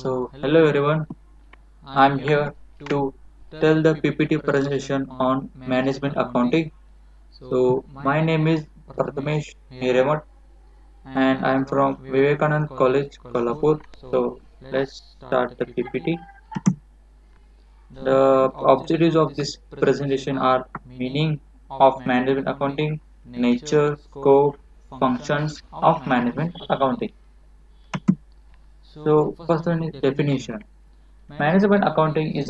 Hello everyone, I'm here to tell the PPT presentation on management accounting. My name is Prathamesh Hiremat and I'm from Vivekanand College, Kolhapur. Let's start the PPT. The objectives of this presentation are meaning of management accounting, nature, scope, functions of management accounting. First one is definition. Management accounting is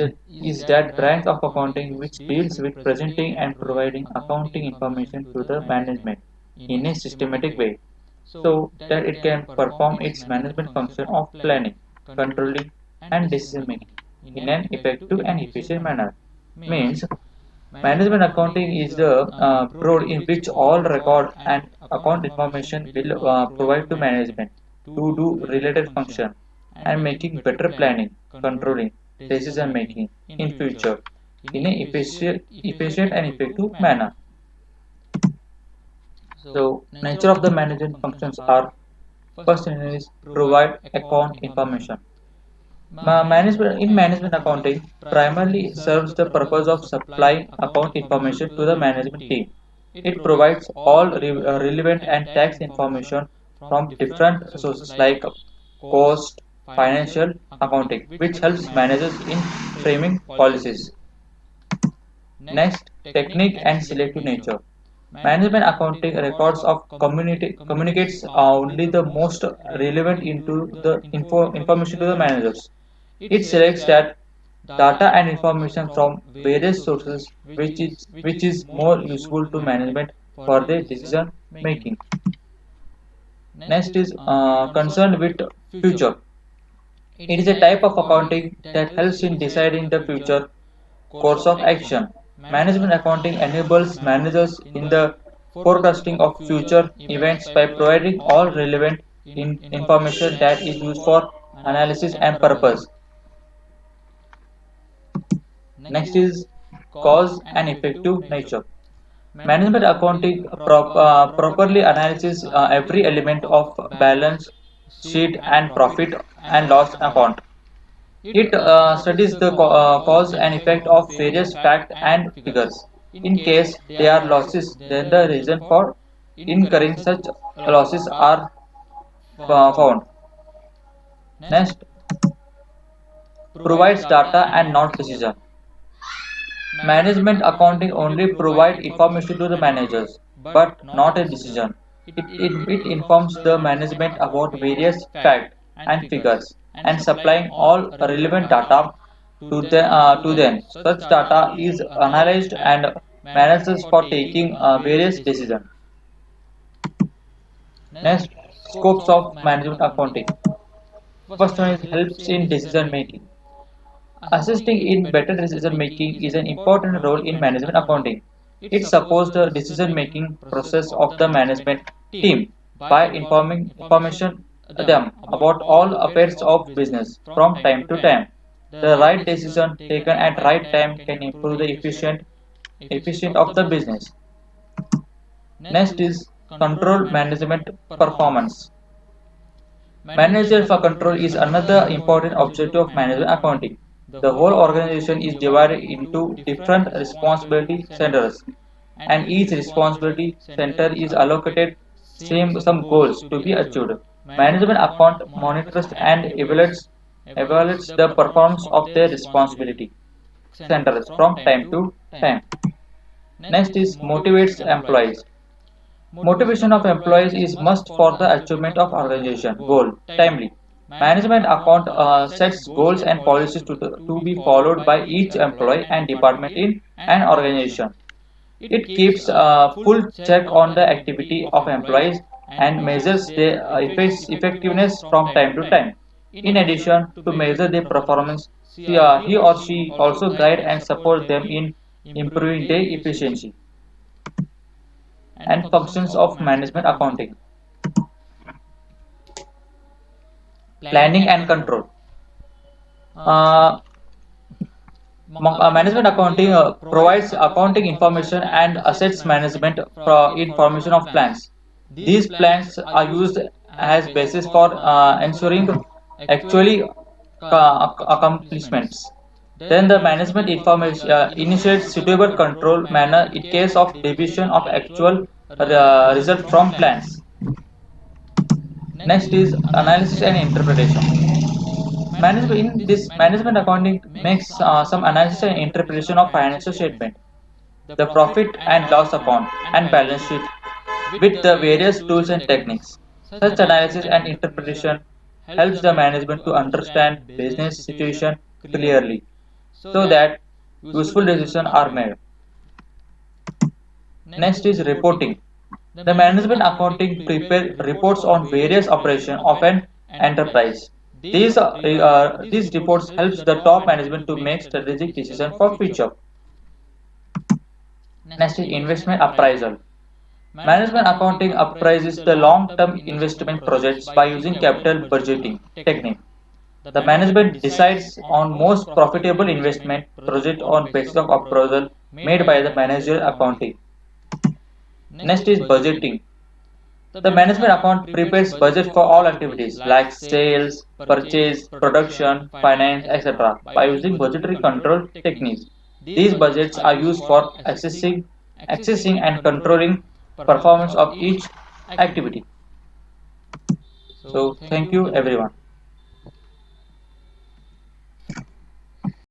that branch of accounting which deals with presenting and providing accounting information to the management in a systematic way so that it can perform its management function of planning, controlling, and decision making in an effective and efficient manner. Means management accounting is the broad in which all record and account information will provide to management to do related function and making better planning, controlling, decision making in future in a efficient and effective manner. Nature of the management functions are first one is provide account information. Management in management accounting primarily serves the purpose of supplying account information to the management team. It provides all relevant and tax information from different sources like cost, financial, accounting, which helps managers in framing policies. Next, technique and selective nature. Management accounting records of community communicates only the most relevant into the information to the managers. It selects that data and information from various sources which is more useful to management for their decision making. Next is concerned with future. It is a type of accounting that helps in deciding the future course of action. Management accounting enables managers in the forecasting of future events by providing all relevant information that is used for analysis and purpose. Next is cause and effective nature. Management accounting properly analyzes every element of balance sheet and profit and loss account. It studies the cause and effect of various facts and figures. In case there are losses, then the reason for incurring such losses are found. Next, provides data and not decision. Management accounting only provide information to the managers, but not a decision. It informs the management about various facts and figures and supplying all relevant data to them. Such data is analyzed and managed for taking various decisions. Next, scopes of management accounting. First one is helps in decision making. Assisting in better decision making is an important role in management accounting. It supports the decision making process of the management team by informing information them about all affairs of business from time to time. The right decision taken at right time can improve the efficient of the business. Next is control management performance. Manager for control is another important objective of management accounting. The whole organization is divided into different responsibility centers, and each responsibility center is allocated some goals to be achieved. Management account monitors and evaluates the performance of their responsibility centers from time to time. Next is motivates employees. Motivation of employees is must for the achievement of organization goal timely. Management account sets goals and policies to be followed by each employee and department in an organization. It keeps a full check on the activity of employees and measures their effectiveness from time to time. In addition to measure their performance, he or she also guide and support them in improving their efficiency and functions of management accounting. Planning and control. Uh, Management accounting provides accounting information and assets management for information of plans. These plans are used as basis for ensuring actually accomplishments. Then the management information initiates suitable control manner in case of deviation of actual result from plans. Next is analysis and interpretation. Management in this management accounting makes some analysis and interpretation of financial statement, the profit and loss account and balance sheet with the various tools and techniques. Such analysis and interpretation helps the management to understand business situation clearly so that useful decisions are made. Next is reporting. The management accounting prepare reports on various operations of an enterprise. These reports helps the top management to make strategic decisions for future. Next is investment appraisal. Management accounting appraises the long-term investment projects by using capital budgeting technique. The management decides on most profitable investment project on basis of appraisal made by the managerial accounting. Next is budgeting. The management account prepares budget for all activities like sales, purchase, production, finance, etc. by using budgetary control techniques. These budgets are used for accessing and controlling performance of each activity. So thank you everyone.